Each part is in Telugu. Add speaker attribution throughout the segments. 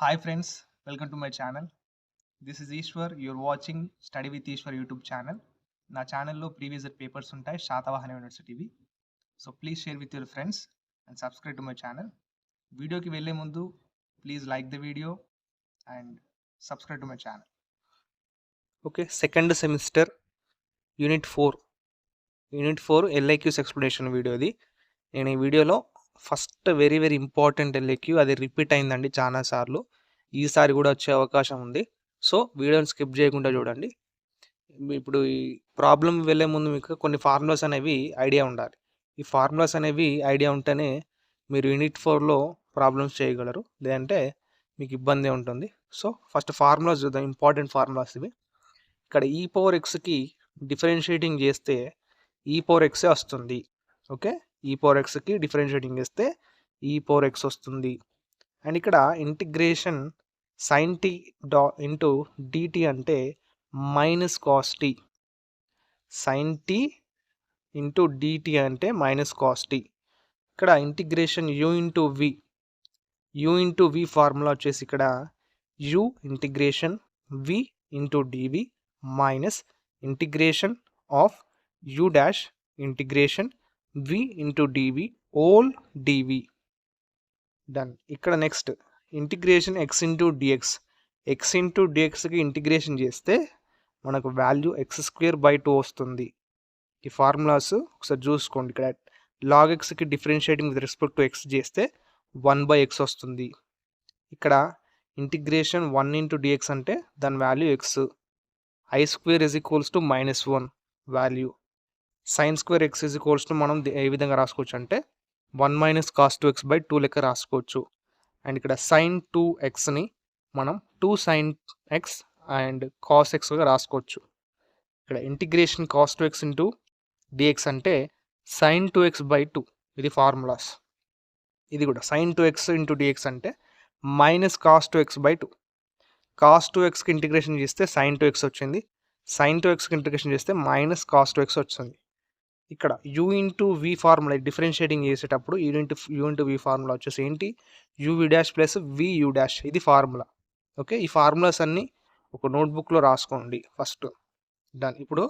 Speaker 1: Hi friends, welcome to my channel. This is Ishwar. You're watching Study with Ishwar YouTube channel. నా ఛానల్లో ప్రీవియస్ పేపర్స్ ఉంటాయి శాతవాహన యూనివర్సిటీవి. So please share with your friends and subscribe to my channel. వీడియోకి వెళ్ళే ముందు please like the video and subscribe to my channel.
Speaker 2: Okay, second semester unit 4 LIQs explanation video ఇది. నేను ఈ వీడియోలో ఫస్ట్ వెరీ ఇంపార్టెంట్ ఎల్ఐక్యూ అది రిపీట్ అయిందండి చాలా సార్లు. ఈసారి కూడా వచ్చే అవకాశం ఉంది. సో వీడియోని స్కిప్ చేయకుండా చూడండి. ఇప్పుడు ఈ ప్రాబ్లం వెళ్ళే ముందు మీకు కొన్ని ఫార్ములాస్ అనేవి ఐడియా ఉండాలి. ఈ ఫార్ములాస్ అనేవి ఐడియా ఉంటేనే మీరు యూనిట్ 4లో ప్రాబ్లమ్స్ చేయగలరు, లేదంటే మీకు ఇబ్బంది ఉంటుంది. సో ఫస్ట్ ఫార్ములాస్ చూద్దాం, ఇంపార్టెంట్ ఫార్ములాస్ ఇవి. ఇక్కడ ఈ పవర్ ఎక్స్కి డిఫరెన్షియేటింగ్ చేస్తే ఈ పవర్ ఎక్సే వస్తుంది. ఓకే, ఈ పవర్ ఎక్స్కి డిఫరెన్షియేటింగ్ చేస్తే ఈ పవర్ ఎక్స్ వస్తుంది. అండ్ ఇక్కడ integration sine t into dt అంటే minus cos t. Sine t into dt అంటే మైనస్ కాస్ టీ. ఇక్కడ integration u into v formula వచ్చేసి ఇక్కడ u integration v into dv minus integration of u dash integration v into dv whole dv. Done. ఇక్కడ నెక్స్ట్ ఇంటిగ్రేషన్ ఎక్స్ ఇంటూ డిఎక్స్కి ఇంటిగ్రేషన్ చేస్తే మనకు వాల్యూ x²/2 వస్తుంది. ఈ ఫార్ములాస్ ఒకసారి చూసుకోండి. ఇక్కడ లాగ్ ఎక్స్కి differentiating with respect to x చేస్తే 1/x వస్తుంది. ఇక్కడ ఇంటిగ్రేషన్ 1 ఇంటూ డిఎక్స్ అంటే దాని value X. i² = -1 value. sin² x మనం ఏ విధంగా రాసుకోవచ్చు అంటే 1 - cos 2x/2 లెక్క రాసుకోవచ్చు. అండ్ ఇక్కడ sin 2xని మనం 2 sin x అండ్ cos xగా రాసుకోవచ్చు. ఇక్కడ integration cos 2x into dx అంటే sin 2x/2. ఇది ఫార్ములాస్. ఇది కూడా sin 2x ఇంటూ dx అంటే -cos 2x/2. cos 2xకి ఇంటిగ్రేషన్ చేస్తే sin 2x వచ్చింది. sin 2xకి ఇంటిగ్రేషన్ చేస్తే -cos 2x వచ్చింది. ఇక్కడ u into v formula differentiating చేసేటప్పుడు యూ ఇంటూ వి ఫార్ములా వచ్చేసి ఏంటి, యువి డాష్ ప్లస్ వియూ డాష్. ఇది ఫార్ములా. ఓకే, ఈ ఫార్ములాస్ అన్నీ ఒక నోట్బుక్లో రాసుకోండి ఫస్ట్. డన్. ఇప్పుడు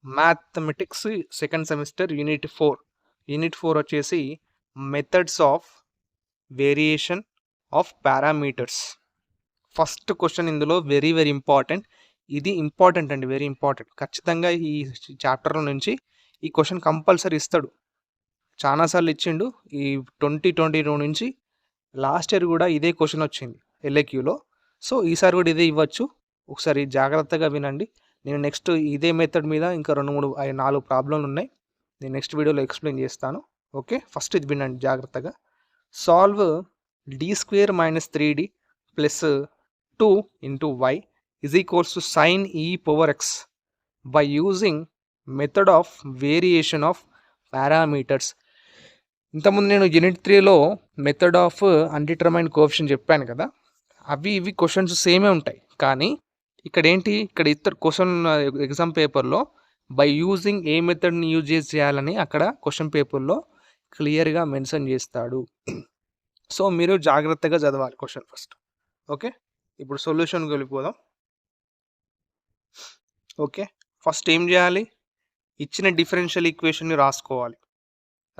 Speaker 2: మ్యాథమెటిక్స్ సెకండ్ సెమిస్టర్ యూనిట్ 4 వచ్చేసి methods of variation of parameters. First question ఇందులో వెరీ ఇంపార్టెంట్. ఇది ఇంపార్టెంట్ అండి, వెరీ ఇంపార్టెంట్. ఖచ్చితంగా ఈ చాప్టర్లో నుంచి ఈ క్వశ్చన్ కంపల్సరీ ఇస్తాడు. చాలాసార్లు ఇచ్చిండు. ఈ 2022 నుంచి లాస్ట్ ఇయర్ కూడా ఇదే క్వశ్చన్ వచ్చింది ఎల్ఏక్యూలో. సో ఈసారి కూడా ఇదే ఇవ్వచ్చు. ఒకసారి జాగ్రత్తగా వినండి. నేను నెక్స్ట్ ఇదే మెథడ్ మీద ఇంకా 4 ప్రాబ్లంలు ఉన్నాయి. నేను నెక్స్ట్ వీడియోలో ఎక్స్ప్లెయిన్ చేస్తాను. ఓకే, ఫస్ట్ ఇది వినండి జాగ్రత్తగా. Solve d² - 3d plus 2 into y = sin e⁻x by using method of variation of parameters. ఇంతకుముందు నేను యూనిట్ 3లో మెథడ్ ఆఫ్ అన్డిటర్మైన్డ్ కోఎఫిషియంట్ చెప్పాను కదా, ఇవి క్వశ్చన్స్ సేమే ఉంటాయి. కానీ ఇక్కడ ఏంటి, ఇక్కడ ఇతర క్వశ్చన్ ఎగ్జామ్ పేపర్లో బై యూజింగ్ ఏ మెథడ్ని యూజ్ చేయాలని అక్కడ క్వశ్చన్ పేపర్లో క్లియర్గా మెన్షన్ చేస్తాడు. సో మీరు జాగ్రత్తగా చదవాలి క్వశ్చన్ ఫస్ట్. ఓకే, ఇప్పుడు సొల్యూషన్కి వెళ్ళిపోదాం. ఓకే, ఫస్ట్ ఏం చేయాలి, ఇచ్చిన డిఫరెన్షియల్ ఈక్వేషన్ని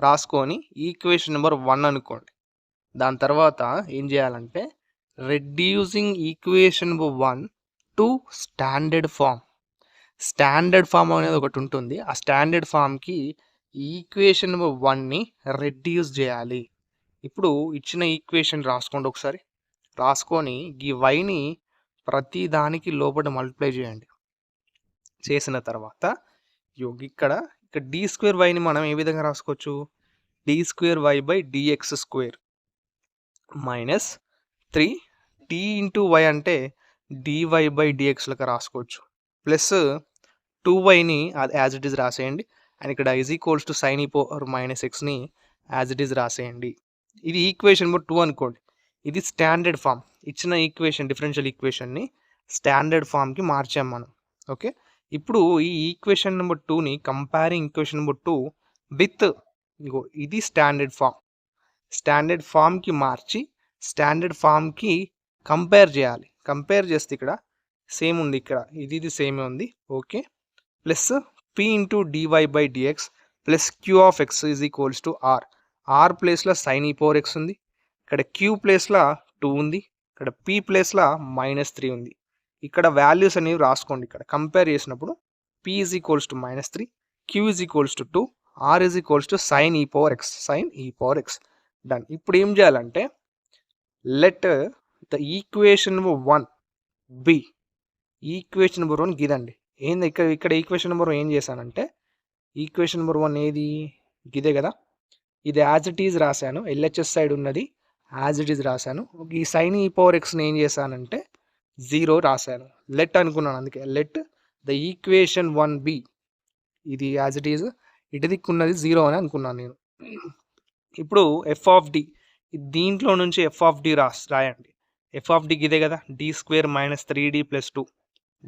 Speaker 2: రాసుకొని ఈక్వేషన్ నెంబర్ 1 అనుకోండి. దాని తర్వాత ఏం చేయాలంటే reducing equation number 1 to standard form అనేది ఒకటి ఉంటుంది. ఆ స్టాండర్డ్ ఫామ్కి ఈక్వేషన్ నెంబర్ 1ని రెడ్యూస్ చేయాలి. ఇప్పుడు ఇచ్చిన ఈక్వేషన్ రాసుకోండి ఒకసారి. రాసుకొని ఈ వైని ప్రతి దానికి లోపల మల్టిప్లై చేయండి. చేసిన తర్వాత ఇక్కడ d²y మనం ఏ విధంగా రాసుకోవచ్చు, d²y/dx² minus 3 d into y అంటే dy/dx లెక్క రాసుకోవచ్చు. ప్లస్ 2yని అది యాజ్ ఇట్ ఈజ్ రాసేయండి. అండ్ ఇక్కడ = sin e⁻x ని యాజ్ ఇట్ ఈజ్ రాసేయండి. ఇది ఈక్వేషన్ నెంబర్ 2 అనుకోండి. ఇది స్టాండర్డ్ ఫామ్. ఇచ్చిన ఈక్వేషన్ డిఫరెన్షియల్ ఈక్వేషన్ని స్టాండర్డ్ ఫామ్కి మార్చాం మనం. ఓకే, ఇప్పుడు ఈ ఈక్వేషన్ నెంబర్ 2ని కంపేరింగ్ ఈక్వేషన్ నెంబర్ 2 విత్ ఇది స్టాండర్డ్ ఫామ్కి మార్చి స్టాండర్డ్ ఫామ్కి కంపేర్ చేయాలి. కంపేర్ చేస్తే ఇక్కడ సేమ్ ఉంది, ఇక్కడ ఇది సేమే ఉంది. Okay, plus p into dy by dx plus q of x is equals to r. R ప్లేస్లో సైన్ ఈ పవర్ ఎక్స్ ఉంది, ఇక్కడ క్యూ ప్లేస్లో 2 ఉంది, ఇక్కడ పి ప్లేస్లో -3 ఉంది. ఇక్కడ వాల్యూస్ అనేవి రాసుకోండి. ఇక్కడ కంపేర్ చేసినప్పుడు p is equals to -3, q is equals to 2, r is equals to sine e power x. Done. ఇప్పుడు ఏం చేయాలంటే let the equation number 1 be. Equation number 1 గిదండి. ఏంది ఇక్కడ ఈక్వేషన్ నెంబర్ 1 ఏం చేశానంటే, ఈక్వేషన్ నెంబర్ 1 ఏది గిదే కదా, ఇది యాజ్ ఇట్ ఈజ్ రాశాను. ఎల్హెచ్ఎస్ సైడ్ ఉన్నది యాజ్ ఇట్ ఈజ్ రాశాను. ఈ సైన్ ఈ పవర్ ఎక్స్ని ఏం చేశానంటే 0 రాశాను. లెట్ అనుకున్నాను, అందుకే లెట్ ద ఈక్వేషన్ 1 బి. ఇది యాజ్ ఇట్ ఈజ్, ఇటు దిక్కున్నది 0 అని అనుకున్నాను నేను. ఇప్పుడు ఎఫ్ ఆఫ్ డి, దీంట్లో నుంచి ఎఫ్ ఆఫ్ డి రాయండి. ఎఫ్ ఆఫ్ డికి ఇదే కదా, d² - 3d + 2.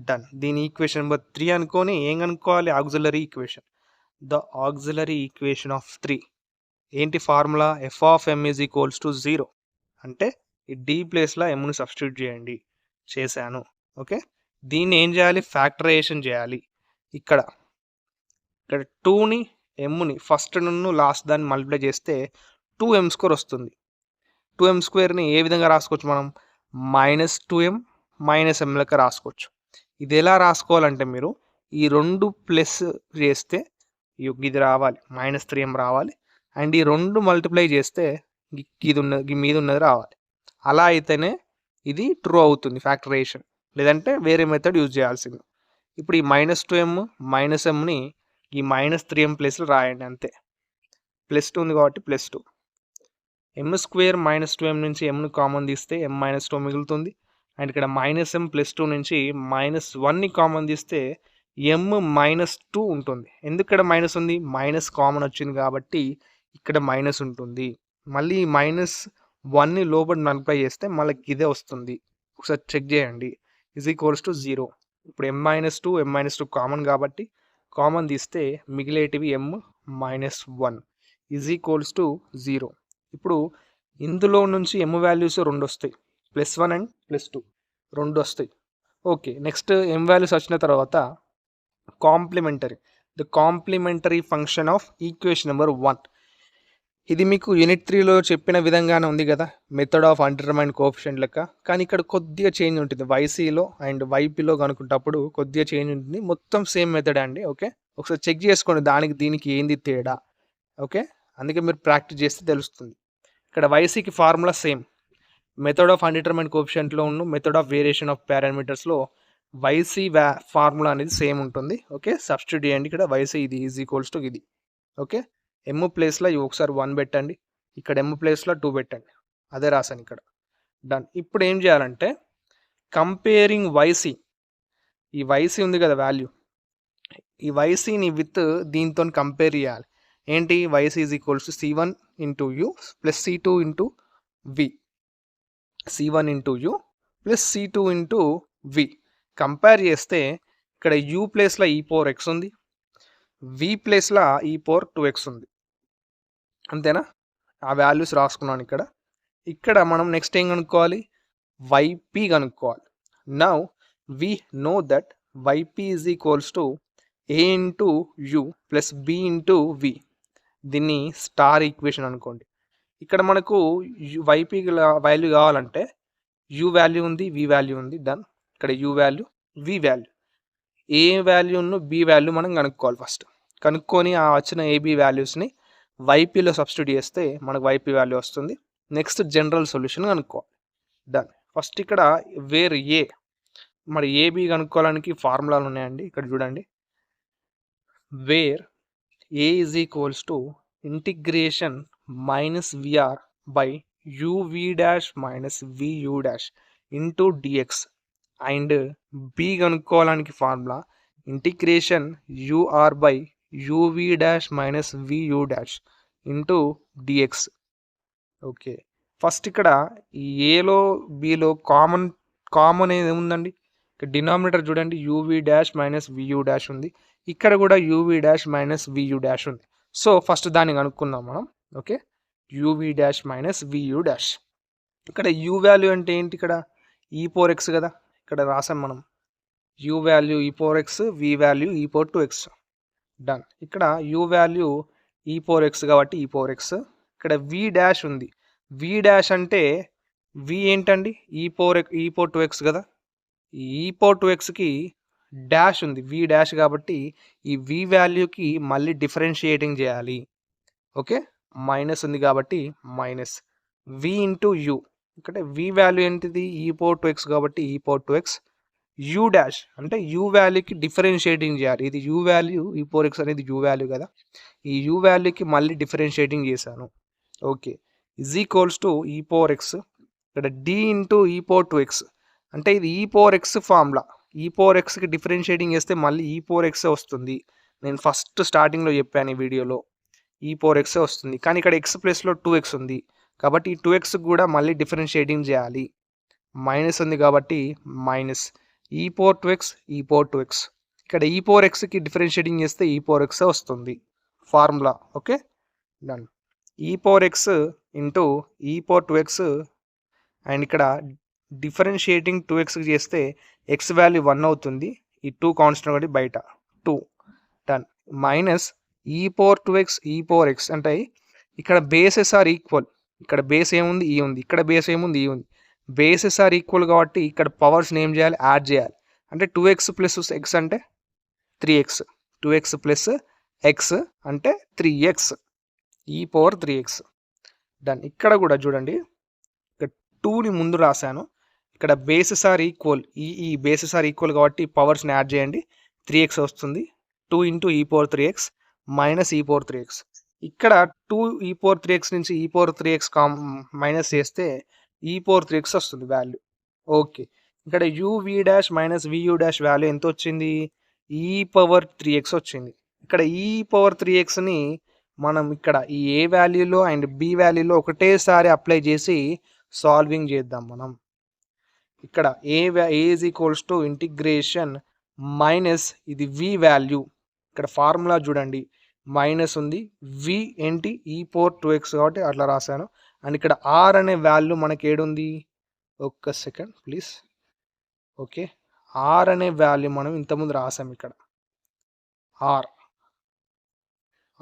Speaker 2: డన్. దీని ఈక్వేషన్ నెంబర్ 3 అనుకొని ఏం కనుక్కోవాలి, auxiliary equation. The auxiliary equation of 3 ఏంటి formula, f of m is equals to 0. అంటే ఈ డి ప్లేస్లో ఎమ్ని సబ్స్టిట్యూట్ చేయండి. చేశాను. ఓకే, దీన్ని ఏం చేయాలి, ఫ్యాక్టరైజేషన్ చేయాలి. ఇక్కడ 2ని ఎమ్ని ఫస్ట్ నుండి లాస్ట్ దాన్ని మల్టిప్లై చేస్తే 2m² వస్తుంది. 2m²ని ఏ విధంగా రాసుకోవచ్చు మనం, -2m -m లెక్క రాసుకోవచ్చు. ఇది ఎలా రాసుకోవాలంటే మీరు ఈ 2 ప్లస్ చేస్తే ఇది రావాలి, -3m రావాలి. అండ్ ఈ 2 మల్టిప్లై చేస్తే ఇది మీద ఉన్నది రావాలి. అలా అయితేనే ఇది ట్రూ అవుతుంది ఫ్యాక్టరైజేషన్, లేదంటే వేరే మెథడ్ యూజ్ చేయాల్సింది. ఇప్పుడు ఈ -2m -mని ఈ -3m ప్లేస్లో రాయండి, అంతే. +2 ఉంది కాబట్టి +2. m² -2m నుంచి mని కామన్ తీస్తే m - 2 మిగులుతుంది. అండ్ ఇక్కడ -m +2 నుంచి -1ని కామన్ తీస్తే m -2 ఉంటుంది. ఎందుకు ఇక్కడ మైనస్ ఉంది, మైనస్ కామన్ వచ్చింది కాబట్టి ఇక్కడ మైనస్ ఉంటుంది. మళ్ళీ -1ని లోపల మల్టిప్లై చేస్తే మళ్ళీ ఇదే వస్తుంది. ఒకసారి చెక్ చేయండి. Is equals to 0. ఇప్పుడు m - 2 కామన్ కాబట్టి కామన్ తీస్తే మిగిలేటివి m - 1 ఈజ్ ఈక్వల్స్ టు 0. ఇప్పుడు ఇందులో నుంచి m వాల్యూస్ 2 వస్తాయి, +1 అండ్ +2 2 వస్తాయి. ఓకే, నెక్స్ట్ m వాల్యూస్ వచ్చిన తర్వాత the complementary function of equation number 1. ఇది మీకు యూనిట్ 3లో చెప్పిన విధంగానే ఉంది కదా, మెథడ్ ఆఫ్ అన్డిటర్మైన్డ్ కోఎఫిషియంట్ లెక్క. కానీ ఇక్కడ కొద్దిగా చేంజ్ ఉంటుంది, YCలో అండ్ YPలో కనుక్కుంటప్పుడు కొద్దిగా చేంజ్ ఉంటుంది. మొత్తం సేమ్ మెథడ్ అండి. ఓకే, ఒకసారి చెక్ చేసుకోండి దీనికి ఏంది తేడా. ఓకే, అందుకే మీరు ప్రాక్టీస్ చేస్తే తెలుస్తుంది. ఇక్కడ YCకి formula same, method of undetermined కోఎఫిషియంట్లో ఉన్న మెథడ్ ఆఫ్ వేరియేషన్ ఆఫ్ పారామీటర్స్లో YC ఫార్ములా అనేది సేమ్ ఉంటుంది. ఓకే, సబ్స్టిట్యూట్ చేయండి. ఇక్కడ YC ఇది ఈజ్ ఈక్వల్స్ టు ఇది. ఓకే, m ప్లేస్లో ఒకసారి 1 పెట్టండి, ఇక్కడ m ప్లేస్లో 2 పెట్టండి, అదే రాశాను ఇక్కడ. డన్. ఇప్పుడు ఏం చేయాలంటే కంపేరింగ్ YC, ఈ YC ఉంది కదా వాల్యూ, ఈ YCని విత్ దీంతో కంపేర్ చేయాలి. ఏంటి, YC is equals to C1 into U plus C2 into V. C1 into U plus C2 into V. Compare చేస్తే ఇక్కడ U ప్లేస్లో e పవర్ x ఉంది, V ప్లేస్లో e పవర్ 2x ఉంది. అంతేనా, ఆ వాల్యూస్ రాసుకున్నాను ఇక్కడ. ఇక్కడ మనం నెక్స్ట్ ఏం కనుక్కోవాలి, YP కనుక్కోవాలి. Now we know that YP is equals to A into U plus B into V. దీన్ని స్టార్ ఈక్వేషన్ అనుకోండి. ఇక్కడ మనకు YP వాల్యూ కావాలంటే U వాల్యూ ఉంది, V వాల్యూ ఉంది. డన్. ఇక్కడ U value, V value, A వాల్యూను B value మనం కనుక్కోవాలి. ఫస్ట్ కనుక్కొని ఆ వచ్చిన AB వాల్యూస్ని YPలో సబ్స్టిట్యూట్ చేస్తే మనకు YP వాల్యూ వస్తుంది. నెక్స్ట్ జనరల్ సొల్యూషన్ కనుక్కోవాలి. డన్. ఫస్ట్ ఇక్కడ వేర్ A, మరి AB కనుక్కోవడానికి ఫార్ములాలు ఉన్నాయండి. ఇక్కడ చూడండి, where A is equals to integration -VR by UV dash VU dash into DX. And B కనుక్కోవడానికి formula integration UR by UV dash VU dash into DX. Okay, first ఇక్కడ ఏలో బిలో కామన్ ఏది ఉందండి, ఇక్కడ డినామినేటర్ చూడండి, UV డాష్ VU డాష్ ఉంది, ఇక్కడ కూడా UV డాష్ VU డాష్ ఉంది. సో ఫస్ట్ దాన్ని కనుక్కుందాం మనం. Okay, UV dash VU dash. ఇక్కడ U వాల్యూ అంటే ఏంటి, ఇక్కడ ఈ పవర్ ఎక్స్ కదా, ఇక్కడ రాసాం మనం యూ వాల్యూ ఈ పవర్ ఎక్స్, వి వాల్యూ ఈ పవర్ 2x. డన్. ఇక్కడ యూ వాల్యూ ఈ పవర్ ఎక్స్ కాబట్టి ఈ పవర్ ఎక్స్. ఇక్కడ వి డాష్ ఉంది. వి డాష్ అంటే వి ఏంటండి, ఈ పవర్ 2x కదా, ఈ పవర్ 2xకి డాష్ ఉంది, వి డాష్ కాబట్టి ఈ వి వాల్యూకి మళ్ళీ డిఫరెన్షియేటింగ్ చేయాలి. ఓకే, మైనస్ ఉంది కాబట్టి మైనస్ వి ఇంటూ యూ. ఇక్కడ వి వాల్యూ ఏంటిది, ఈ పవర్ 2x కాబట్టి ఈ పవర్ 2x. యూ డాష్ అంటే యూ వాల్యూకి డిఫరెన్షియేటింగ్ చేయాలి. ఇది యూ వాల్యూ, ఈ పవర్ ఎక్స్ అనేది యూ వాల్యూ కదా, ఈ యూ వాల్యూకి మళ్ళీ డిఫరెన్షియేటింగ్ చేశాను. ఓకే, ఈజ్ ఈక్వల్స్ టు ఈ పవర్ ఎక్స్. ఇక్కడ డి ఇంటూ ఈ పవర్ 2x అంటే ఇది ఈ పవర్ ఎక్స్ ఫార్ములా. ఈ పవర్ ఎక్స్కి డిఫరెన్షియేటింగ్ చేస్తే మళ్ళీ ఈ పవర్ ఎక్సే వస్తుంది. నేను ఫస్ట్ స్టార్టింగ్లో చెప్పాను ఈ వీడియోలో, ఈ పవర్ ఎక్సే వస్తుంది. కానీ ఇక్కడ ఎక్స్ ప్లస్లో 2x ఉంది కాబట్టి ఈ 2x కూడా మళ్ళీ డిఫరెన్షియేటింగ్ చేయాలి. మైనస్ ఉంది కాబట్టి మైనస్ ఈ పవర్ 2x, ఈ పవర్ 2x. ఇక్కడ ఈ పవర్ ఎక్స్కి డిఫరెన్షియేటింగ్ చేస్తే ఈ పవర్ ఎక్సే వస్తుంది ఫార్ములా. Okay, done. ఈ పవర్ ఎక్స్ ఇంటూ ఈ పవర్ 2x అండ్ ఇక్కడ డిఫరెన్షియేటింగ్ 2xకి చేస్తే ఎక్స్ వాల్యూ 1 అవుతుంది. ఈ 2 కాన్స్టెంట్ ఒకటి బయట 2. Done. Minus e power 2x, ఈ పవర్ ఎక్స్ అంటే ఇక్కడ బేసెస్ ఆర్ ఈక్వల్. ఇక్కడ బేస్ ఏముంది, ఈ ఉంది. ఇక్కడ బేస్ ఏముంది, ఈ ఉంది. బేసెస్ ఆర్ ఈక్వల్ కాబట్టి ఇక్కడ పవర్స్ని ఏం చేయాలి, యాడ్ చేయాలి. అంటే 2x ప్లస్ ఎక్స్ అంటే 3x, 2x ప్లస్ ఎక్స్ అంటే 3x, ఈ పవర్ 3x. డన్. ఇక్కడ కూడా చూడండి, ఇక్కడ 2ని ముందు రాశాను. ఇక్కడ బేసెస్ ఆర్ ఈక్వల్, ఈ బేసెస్ ఆర్ ఈక్వల్ కాబట్టి పవర్స్ని యాడ్ చేయండి, 3x వస్తుంది. 2 ఇంటూ ఈ power 3x minus e power 3x. ఇక్కడ 2 ఈ పవర్ 3x నుంచి ఈ పవర్ 3x మైనస్ చేస్తే ఈ పవర్ 3x వస్తుంది వాల్యూ. ఓకే, ఇక్కడ వి డాష్ మైనస్ వియూ డాష్ వాల్యూ ఎంత వచ్చింది, ఈ పవర్ 3x వచ్చింది. ఇక్కడ ఈ పవర్ 3xని మనం ఇక్కడ ఈ ఏ వాల్యూలో అండ్ బి వాల్యూలో ఒకటేసారి అప్లై చేసి సాల్వింగ్ చేద్దాం మనం. ఇక్కడ ఏ is equals to integration minus ఇది వి వాల్యూ. ఇక్కడ ఫార్ములా చూడండి, మైనస్ ఉంది, వి ఏంటి ఈ పవర్ 2x కాబట్టి అట్లా రాశాను. అండ్ ఇక్కడ ఆర్ అనే వాల్యూ మనకి ఏడుంది, ఒక్క సెకండ్ ప్లీజ్. ఓకే, ఆర్ అనే వాల్యూ మనం ఇంతకుముందు రాసాం. ఇక్కడ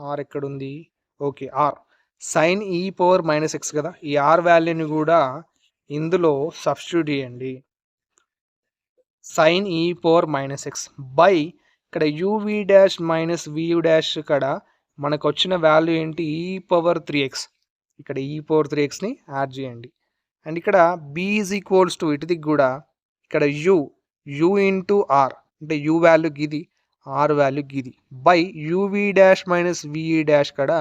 Speaker 2: ఆర్ ఎక్కడుంది, okay, are sign e power minus X కదా, ఈ ఆర్ వాల్యూని కూడా ఇందులో సబ్స్టిట్యూట్ చేయండి. Sign e power minus X by ఇక్కడ యూవి డాష్ మైనస్ వియూ డాష్ ఇక్కడ మనకు వచ్చిన వాల్యూ ఏంటి, ఈ పవర్ 3x. ఇక్కడ ఈ పవర్ 3xని యాడ్ చేయండి. అండ్ ఇక్కడ బి ఈజ్ ఈక్వల్స్ టు ఇటుది కూడా ఇక్కడ యూ ఇంటూ ఆర్ అంటే యూ వాల్యూ గిది, ఆర్ వాల్యూ గిది, by UV dash minus VE dash ఇక్కడ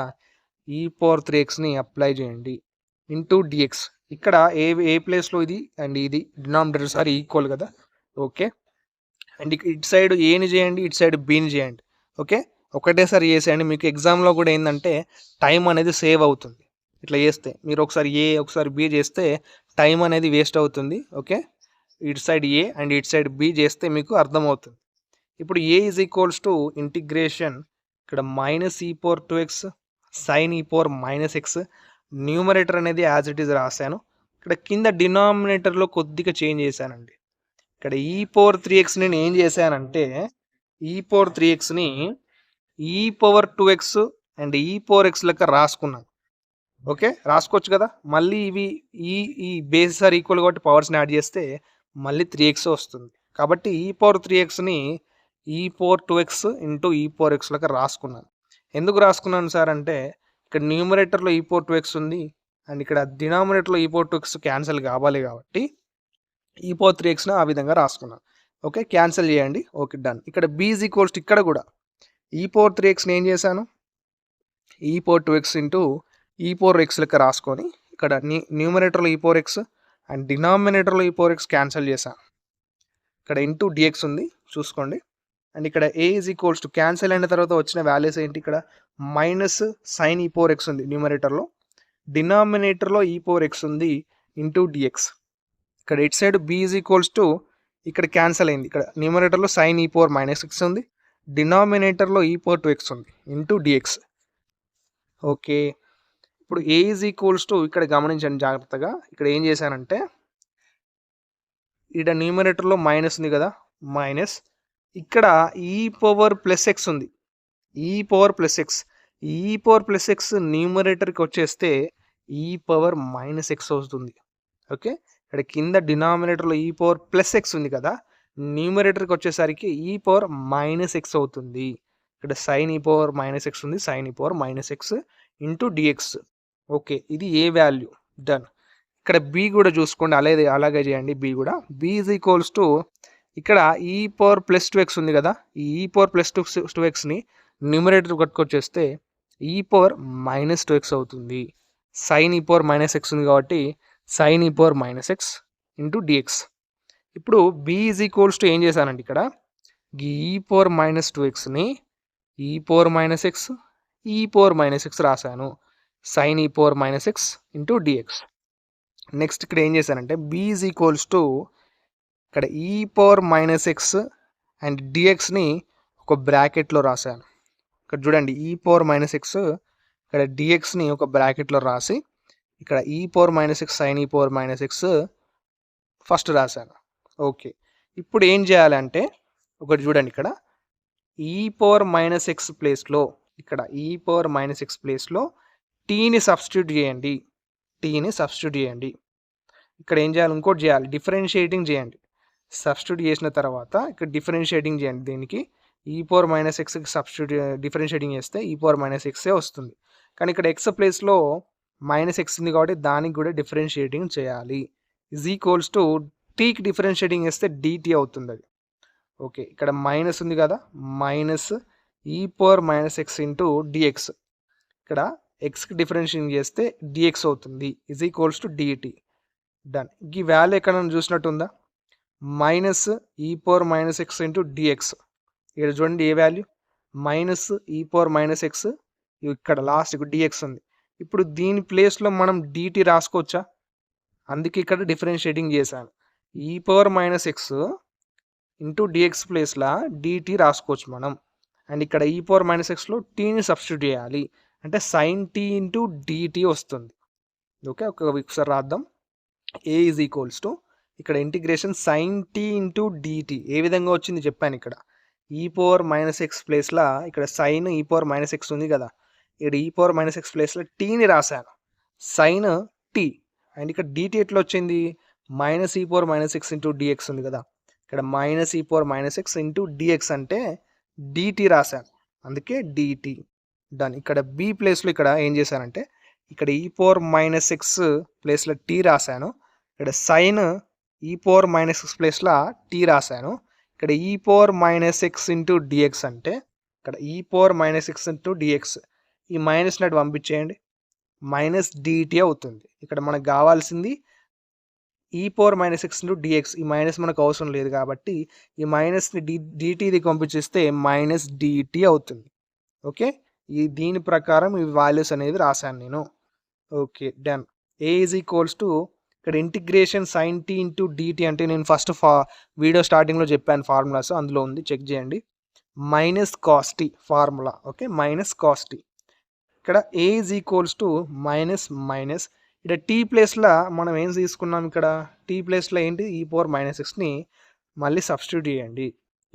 Speaker 2: ఈ పవర్ 3xని అప్లై చేయండి ఇంటూ డిఎక్స్. ఇక్కడ ఏ ప్లేస్లో ఇది అండ్ ఇది డినామినేటర్స్ ఆర్ ఈక్వల్ కదా. ఓకే, అండ్ ఇటు సైడ్ ఏని చేయండి, ఇటు సైడ్ బీని చేయండి. ఓకే, ఒకటేసారి చేసేయండి. మీకు ఎగ్జామ్లో కూడా ఏంటంటే టైం అనేది సేవ్ అవుతుంది. ఇట్లా చేస్తే మీరు ఒకసారి ఏ ఒకసారి బి చేస్తే టైం అనేది వేస్ట్ అవుతుంది. ఓకే, ఇటు సైడ్ ఏ అండ్ ఇటు సైడ్ బి చేస్తే మీకు అర్థమవుతుంది. ఇప్పుడు ఏ ఈజ్ ఈక్వల్స్ టు ఇంటిగ్రేషన్ ఇక్కడ minus e power 2x sign e power minus X. Numerator అనేది యాజ్ ఇట్ ఈజ్ రాశాను. ఇక్కడ కింద డినామినేటర్లో కొద్దిగా చేంజ్ చేశానండి. ఇక్కడ ఈ పవర్ 3x నేను ఏం చేశానంటే ఈ పవర్ 3xని ఈ పవర్ 2x అండ్ ఈ పవర్ x లెక్క రాసుకున్నాను. ఓకే, రాసుకోవచ్చు కదా. మళ్ళీ ఇవి ఈ బేసెస్ ఆర్ ఈక్వల్ కాబట్టి పవర్స్ని యాడ్ చేస్తే మళ్ళీ 3x వస్తుంది. కాబట్టి ఈ పవర్ 3xని ఈ పవర్ 2x ఇంటూ ఈ పవర్ x లెక్క రాసుకున్నాను. ఎందుకు రాసుకున్నాను సార్ అంటే ఇక్కడ న్యూమరేటర్లో ఈ పవర్ 2x ఉంది అండ్ ఇక్కడ డినామినేటర్లో ఈ పవర్ 2x క్యాన్సిల్ కావాలి కాబట్టి ఈ పవర్ 3xను ఆ విధంగా రాసుకున్నాను. ఓకే, క్యాన్సిల్ చేయండి. Okay, done. ఇక్కడ బీ ఈజ్ ఈక్వల్స్ టు ఇక్కడ కూడా ఈ పవర్ 3xని ఏం చేశాను, ఈ పవర్ 2x ఇంటూ ఈ పవర్ x లెక్క రాసుకొని ఇక్కడ న్యూమరేటర్లో ఈ power x and డినామినేటర్లో e power x cancel చేశాను. ఇక్కడ ఇంటూ డిఎక్స్ ఉంది చూసుకోండి. అండ్ ఇక్కడ ఏ ఈజ్ ఈక్వల్స్ టు క్యాన్సిల్ అయిన తర్వాత వచ్చిన వాల్యూస్ ఏంటి, ఇక్కడ minus sine e power x ఉంది న్యూమరేటర్లో, డినామినేటర్లో ఈ పవర్ x ఉంది ఇంటూ డిఎక్స్. ఇక్కడ it side B is equals to ఇక్కడ క్యాన్సిల్ అయింది. ఇక్కడ న్యూమరేటర్లో sign e power minus x ఉంది, డినామినేటర్లో ఈ పవర్ 2x ఉంది ఇంటూ డిఎక్స్. ఓకే, ఇప్పుడు ఏ ఈజ్ ఈక్వల్స్ టు ఇక్కడ గమనించండి జాగ్రత్తగా. ఇక్కడ ఏం చేశానంటే ఇక్కడ న్యూమరేటర్లో మైనస్ ఉంది కదా, మైనస్ ఇక్కడ ఈ పవర్ ప్లస్ ఎక్స్ ఉంది, ఈ power plus X, e power plus X న్యూమరేటర్కి వచ్చేస్తే ఈ పవర్ మైనస్ ఎక్స్ అవుతుంది. ఓకే, ఇక్కడ కింద డినామినేటర్లో ఈ పవర్ ప్లస్ ఎక్స్ ఉంది కదా, న్యూమరేటర్కి వచ్చేసరికి ఈ పవర్ మైనస్ ఎక్స్ అవుతుంది. ఇక్కడ sine e power minus x ఉంది, sine e power minus x into dx. Okay, ఇది ఏ వాల్యూ, డన్. ఇక్కడ బి కూడా చూసుకోండి, అలాగే చేయండి. బి కూడా బి ఈజ్ ఈక్వల్స్ టు ఇక్కడ ఈ పవర్ ప్లస్ 2x ఉంది కదా, ఈ పవర్ ప్లస్ 2xని న్యూమరేటర్ కట్టుకొచ్చేస్తే ఈ పవర్ మైనస్ 2x అవుతుంది. Sign e power minus x ఉంది కాబట్టి sine e power minus x into dx. ఇప్పుడు బి ఈజ్ ఈక్వల్స్ టు ఏం చేశానండి, ఇక్కడ ఈ పవర్ మైనస్ 2xని e power minus x, e power minus x రాశాను, sine e power minus x into dx. Next ఇక్కడ ఏం చేశానంటే బి ఈజ్ ఈక్వల్స్ టు ఇక్కడ e power minus x and డిఎక్స్ని ఒక బ్రాకెట్లో రాశాను. ఇక్కడ చూడండి, ఈ పవర్ మైనస్ ఎక్స్, ఇక్కడ డిఎక్స్ని ఒక బ్రాకెట్లో రాసి ఇక్కడ e power minus x sine e power minus X first రాశాను. ఓకే, ఇప్పుడు ఏం చేయాలంటే ఒకటి చూడండి, ఇక్కడ ఈ పవర్ మైనస్ ఎక్స్ ప్లేస్లో, ఇక్కడ ఈ పవర్ మైనస్ ఎక్స్ ప్లేస్లో టీని సబ్స్టిట్యూట్ చేయండి, టీని సబ్స్టిట్యూట్ చేయండి. ఇక్కడ ఏం చేయాలి, ఇంకోటి చేయాలి, డిఫరెన్షియేటింగ్ చేయండి. సబ్స్టిట్యూట్ చేసిన తర్వాత ఇక్కడ డిఫరెన్షియేటింగ్ చేయండి. దీనికి ఈ పవర్ మైనస్ ఎక్స్కి సబ్స్టిట్యూట్ డిఫరెన్షియేటింగ్ చేస్తే ఈ పవర్ మైనస్ ఎక్సే వస్తుంది. కానీ ఇక్కడ ఎక్స్ ప్లేస్లో మైనస్ ఎక్స్ ఉంది కాబట్టి దానికి కూడా డిఫరెన్షియేటింగ్ చేయాలి. ఈజ్ ఈక్వల్స్ టు టీకి డిఫరెన్షియేటింగ్ చేస్తే డిటీ అవుతుంది అది. ఓకే, ఇక్కడ మైనస్ ఉంది కదా, minus e power minus x into dx, ఇక్కడ ఎక్స్కి డిఫరెన్షియేటింగ్ చేస్తే డిఎక్స్ అవుతుంది. Is equals to dt. Done. ఈ వాల్యూ ఎక్కడ చూసినట్టుందా, minus e power minus x into dx. ఇక్కడ చూడండి A value, minus e power minus x, ఇక్కడ లాస్ట్ డిఎక్స్ ఉంది. ఇప్పుడు దీని ప్లేస్లో మనం డిటీ రాసుకోవచ్చా, అందుకే ఇక్కడ డిఫరెన్షియేటింగ్ చేశాను. E power minus x into dx ప్లేస్లో డిటీ రాసుకోవచ్చు మనం. అండ్ ఇక్కడ ఈ పవర్ మైనస్ ఎక్స్లో టీని సబ్స్టిట్యూట్ చేయాలి, అంటే సైన్ టీ ఇంటూ డిటీ వస్తుంది. ఓకే, ఒకసారి రాద్దాం. ఏ ఈజ్ ఈక్వల్స్ టు ఇక్కడ integration sine t into dt ఏ విధంగా వచ్చింది చెప్పాను. ఇక్కడ ఈ పవర్ మైనస్ ఎక్స్ ప్లేస్లో ఇక్కడ sine e power minus x ఉంది కదా, ఇక్కడ ఈ పవర్ మైనస్ ఎక్స్ ప్లేస్లో టీని రాశాను, సైన్ టీ. అండ్ ఇక్కడ డిటీ ఎట్లా వచ్చింది, minus e power minus x into dx ఉంది కదా, ఇక్కడ minus e power minus x into dx అంటే డిటీ రాశాను, అందుకే డిటీ. డన్. ఇక్కడ బి ప్లేస్లో ఇక్కడ ఏం చేశానంటే ఇక్కడ ఈ పవర్ మైనస్ ఎక్స్ ప్లేస్లో టీ రాశాను, ఇక్కడ sine e power minus x ప్లేస్లో టీ రాశాను, ఇక్కడ e power minus x into dx అంటే ఇక్కడ e power minus x into dx, ఈ మైనస్ నటు పంపించేయండి, మైనస్ డిటీ అవుతుంది. ఇక్కడ మనకు కావాల్సింది e power minus x into dx, ఈ మైనస్ మనకు అవసరం లేదు కాబట్టి ఈ మైనస్ని డిటీది పంపించేస్తే మైనస్ డిటీ అవుతుంది. ఓకే, దీని ప్రకారం ఈ వాల్యూస్ అనేది రాశాను నేను. Okay, done. A is equals to ఇక్కడ integration sine t into dt అంటే నేను ఫస్ట్ వీడియో స్టార్టింగ్లో చెప్పాను ఫార్ములాస్, అందులో ఉంది, చెక్ చేయండి. Minus cos t formula. Okay, minus cos t. ఇక్కడ ఏ is equals to minus minus, ఇక్కడ టీ ప్లేస్లో మనం ఏం తీసుకున్నాం, ఇక్కడ టీ ప్లేస్లో ఏంటి ఈ పవర్ మైనస్ ఎక్స్ని మళ్ళీ సబ్స్టిట్యూట్ చేయండి.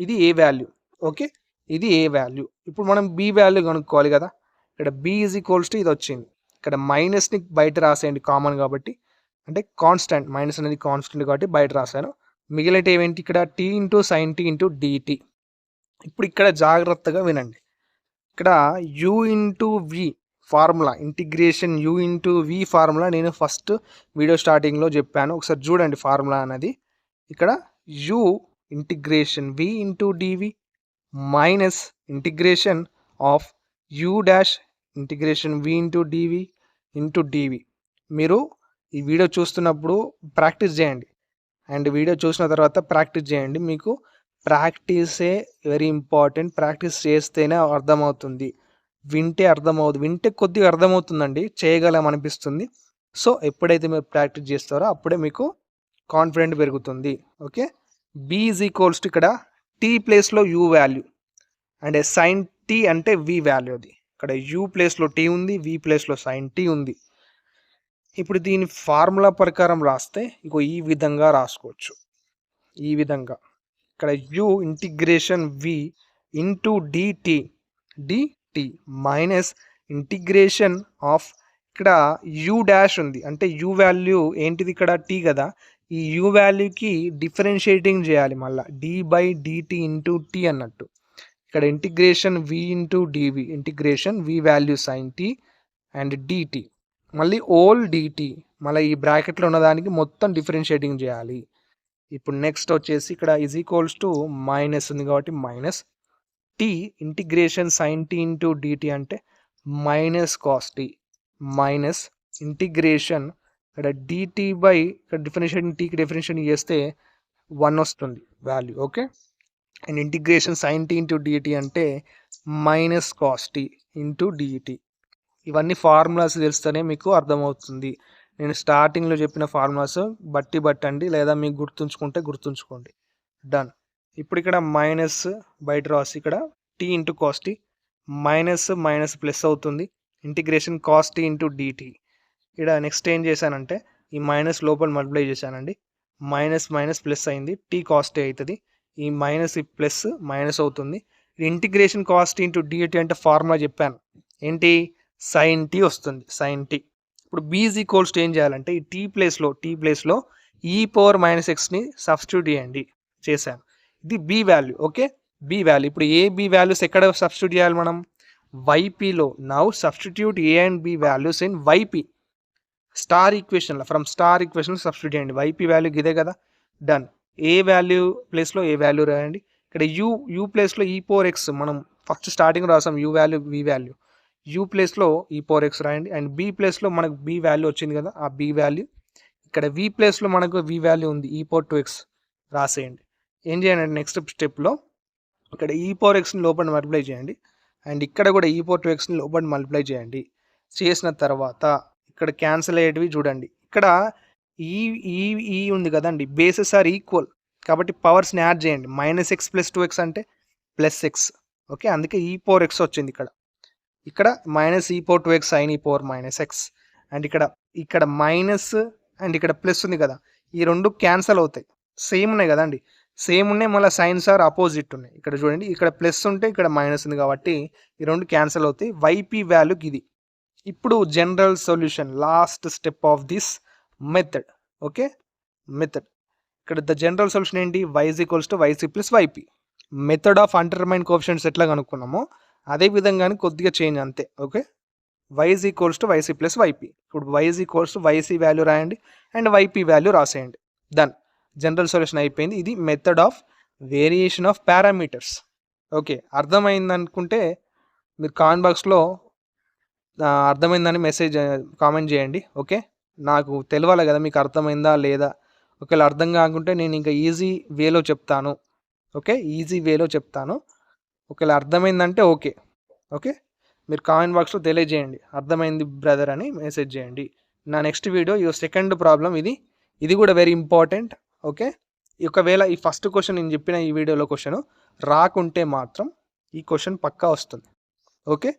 Speaker 2: ఇది ఏ వాల్యూ, ఓకే, ఇది ఏ వాల్యూ. ఇప్పుడు మనం బి వాల్యూ కనుక్కోవాలి కదా, ఇక్కడ బి ఈజ్ ఈక్వల్స్ టు ఇది వచ్చింది, ఇక్కడ మైనస్ని బయట రాసేయండి కామన్ కాబట్టి, అంటే కాన్స్టెంట్, మైనస్ అనేది కాన్స్టెంట్ కాబట్టి బయట రాశాను. మిగిలిన ఏమేంటి, ఇక్కడ t into sine t into dt. ఇప్పుడు ఇక్కడ జాగ్రత్తగా వినండి, ఇక్కడ u into v formula, integration u into v formula నేను ఫస్ట్ వీడియో స్టార్టింగ్లో చెప్పాను, ఒకసారి చూడండి ఫార్ములా అనేది. ఇక్కడ u integration v into dv minus integration of u dash integration v into dv into dv. మీరు ఈ వీడియో చూస్తున్నప్పుడు ప్రాక్టీస్ చేయండి, అండ్ వీడియో చూసిన తర్వాత ప్రాక్టీస్ చేయండి. మీకు ప్రాక్టీసే వెరీ ఇంపార్టెంట్, ప్రాక్టీస్ చేస్తేనే అర్థమవుతుంది, వింటే అర్థమవుతుంది, వింటే కొద్దిగా అర్థమవుతుందండి, చేయగలం అనిపిస్తుంది. సో ఎప్పుడైతే మీరు ప్రాక్టీస్ చేస్తారో అప్పుడే మీకు కాన్ఫిడెంట్ పెరుగుతుంది. Okay, B is equals to ఇక్కడ టీ ప్లేస్లో u value and sine t అంటే వి వాల్యూ, అది ఇక్కడ యూ ప్లేస్లో టీ ఉంది, వి ప్లేస్లో సైన్ టీ ఉంది. ఇప్పుడు దీని ఫార్ములా ప్రకారం రాస్తే ఇంకో ఈ విధంగా రాసుకోవచ్చు. ఈ విధంగా ఇక్కడ u integration v into dt minus integration of ఇక్కడ u డాష్ ఉంది, అంటే u వాల్యూ ఏంటిది ఇక్కడ t కదా, ఈ u వాల్యూకి డిఫరెన్షియేటింగ్ చేయాలి మళ్ళీ d/dt ఇంటూ t అన్నట్టు. ఇక్కడ integration v into dv, integration v value sin t and dt, మళ్ళీ ఓల్ dt, మళ్ళీ ఈ బ్రాకెట్లో ఉన్నదానికి మొత్తం డిఫరెన్షియేటింగ్ చేయాలి. ఇప్పుడు నెక్స్ట్ వచ్చేసి ఇక్కడ ఈజ్ ఈక్వల్స్ టు మైనస్ ఉంది కాబట్టి minus t integration sin t into dt అంటే minus cos t minus integration ఇక్కడ dt బై ఇక్కడ డిఫరెన్షియేటింగ్ టీకి డిఫరెన్షియేటింగ్ చేస్తే 1 వస్తుంది value. Okay, and integration sin t into dt అంటే minus cos t into dt. ఇవన్నీ ఫార్ములాస్ తెలిస్తేనే మీకు అర్థమవుతుంది. నేను స్టార్టింగ్లో చెప్పిన ఫార్ములాస్ బట్టి పట్టండి, లేదా మీకు గుర్తుంచుకోండి. డన్. ఇప్పుడు ఇక్కడ మైనస్ బయట రాసి ఇక్కడ t into cos t minus minus plus అవుతుంది, integration cos t into dt. ఇక్కడ నెక్స్ట్ ఏం చేశానంటే ఈ మైనస్ లోపల మల్టిప్లై చేశానండి, మైనస్ మైనస్ ప్లస్ అయింది, t కాస్ t అవుతుంది, ఈ మైనస్ ఈ ప్లస్ మైనస్ అవుతుంది. Integration cos t into dt అంటే ఫార్ములా చెప్పాను ఏంటి, sin t వస్తుంది, sin t. ఇప్పుడు b ఈజ్ ఈక్వల్స్ టు ఏం చేయాలంటే ఈ t ప్లేస్లో e పవర్ మైనస్ ఎక్స్ని సబ్స్టిట్యూట్ చేశాను. ఇది b value. Okay, b value. ఇప్పుడు ఏ b వాల్యూస్ ఎక్కడ సబ్స్టిట్యూట్ చేయాలి మనం, ypలో. Now substitute a and b values in yp. Star ఈక్వేషన్లో ఫ్రమ్ స్టార్ ఈక్వేషన్ సబ్స్టిట్యూట్ చేయండి. yp వాల్యూ ఇదే కదా. డన్. ఏ వాల్యూ ప్లేస్లో ఏ వాల్యూ రాయండి. ఇక్కడ u ప్లేస్లో e పవర్ ఎక్స్ మనం ఫస్ట్ స్టార్టింగ్ రాసాం, u value v value, u ప్లేస్లో e పవర్ ఎక్స్ రాయండి. అండ్ b ప్లేస్లో మనకు b వాల్యూ వచ్చింది కదా, ఆ b వాల్యూ. ఇక్కడ v ప్లేస్లో మనకు v వాల్యూ ఉంది, e పవర్ 2x రాసేయండి. ఏం చేయండి నెక్స్ట్ స్టెప్లో ఇక్కడ e పవర్ ఎక్స్ని లోపల మల్టిప్లై చేయండి, అండ్ ఇక్కడ కూడా e పవర్ 2xని లోపల మల్టిప్లై చేయండి. చేసిన తర్వాత ఇక్కడ క్యాన్సిల్ అయ్యేటివి చూడండి. ఇక్కడ ఈ ఉంది కదండి, బేసెస్ ఆర్ ఈక్వల్ కాబట్టి పవర్స్ని యాడ్ చేయండి. మైనస్ ఎక్స్ ప్లస్ 2x అంటే ప్లస్ ఎక్స్. ఓకే, అందుకే e పవర్ ఎక్స్ వచ్చింది. ఇక్కడ minus e power 2x sin e power minus x. And ఇక్కడ మైనస్ అండ్ ఇక్కడ ప్లస్ ఉంది కదా, ఈ రెండు క్యాన్సల్ అవుతాయి. సేమ్ ఉన్నాయి కదండి, సేమ్ ఉన్నాయి, మళ్ళీ సైన్స్ ఆర్ అపోజిట్ ఉన్నాయి. ఇక్కడ చూడండి, ఇక్కడ ప్లస్ ఉంటే ఇక్కడ మైనస్ ఉంది కాబట్టి ఈ రెండు క్యాన్సల్ అవుతాయి. yp వాల్యూకి ఇది. ఇప్పుడు general solution, last step of this method. Okay, method. ఇక్కడ ద జనరల్ సొల్యూషన్ ఏంటి, y is equals to yc plus yp. Method of undetermined coefficients ఎట్లా కనుక్కున్నామో అదే విధంగానే కొద్దిగా చేంజ్ అంతే. Okay, y is equals to yc plus yp. ఇప్పుడు y is equals to yc value రాయండి అండ్ yp వాల్యూ రాసేయండి. డన్. జనరల్ సొల్యూషన్ అయిపోయింది. ఇది method of variation of parameters. Okay, అర్థమైంది అనుకుంటే మీరు కామెంట్ బాక్స్లో అర్థమైందని కామెంట్ చేయండి. ఓకే, నాకు తెలియాలి కదా మీకు అర్థమైందా లేదా. ఒకవేళ అర్థం కాకుంటే నేను ఇంకా ఈజీ వేలో చెప్తాను. ఓకే, ఈజీ వేలో చెప్తాను. ఒకవేళ అర్థమైందంటే ఓకే. ఓకే, మీరు కామెంట్ బాక్స్లో తెలియజేయండి అర్థమైంది బ్రదర్ అని మెసేజ్ చేయండి. నా నెక్స్ట్ వీడియో ఈ సెకండ్ ప్రాబ్లం ఇది కూడా వెరీ ఇంపార్టెంట్. ఓకే, ఒకవేళ ఈ ఫస్ట్ క్వశ్చన్ నేను చెప్పిన ఈ వీడియోలో క్వశ్చన్ రాకుంటే మాత్రం ఈ క్వశ్చన్ పక్కా వస్తుంది. ఓకే,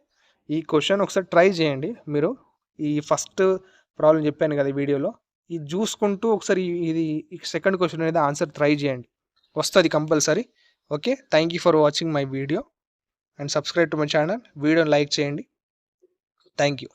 Speaker 2: ఈ క్వశ్చన్ ఒకసారి ట్రై చేయండి మీరు. ఈ ఫస్ట్ ప్రాబ్లం చెప్పాను కదా ఈ వీడియోలో, ఇది చూసుకుంటూ ఒకసారి ఇది సెకండ్ క్వశ్చన్ అనేది ఆన్సర్ ట్రై చేయండి, వస్తుంది compulsory. Okay, thank you for watching my video and subscribe to my channel. వీడియోని లైక్ చేయండి. Thank you.